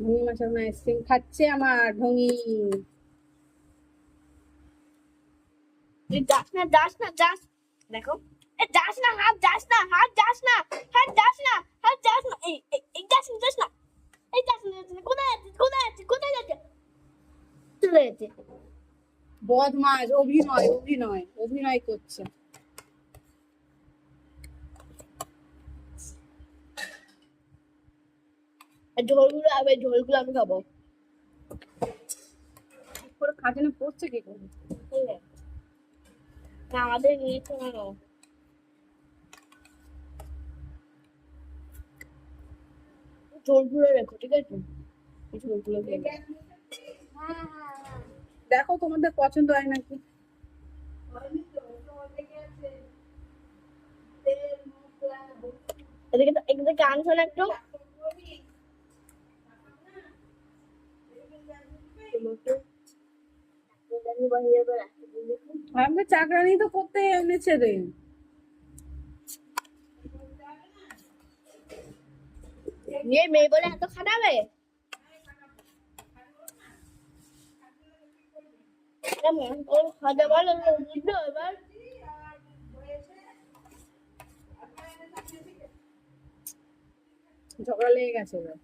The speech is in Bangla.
ঢঙ্গি মাছের আইসক্রিম খাচ্ছে আমার ঢঙ্গি। যাস না যাস না যাস, দেখো যাস না, হাত যাস না, হাত যাস না, হাত যাস না, হাত যাস না, এই যাস না, যাস না, এই যাস না, যাস না, কোথায় যাচ্ছিস, কোথায় যাচ্ছিস, কোথায় যাচ্ছিস, চলে যেতে। বদমাস, অভিনয় অভিনয় অভিনয় করছে। ঝোলগুলো হবে, ঝোলগুলো আমি খাবো। করে খাজানে পড়ছে কি করে? না আমাদের নিয়েছে না, ঝোলগুলো রেখো, ঠিক আছে, ঝোলগুলো খেয়ে দেখো তোমাদের পছন্দ হয় নাকি। এদিকে তো, এদিকে গান শোনা একটু। আমাকে চাকরানি তো করতে এনেছে রে। নিয়ে মেয়ে বলে এত খাটাবে, খাটা বলো বুঝলো এবার। ঝগড়া লেগে গেছে এবার।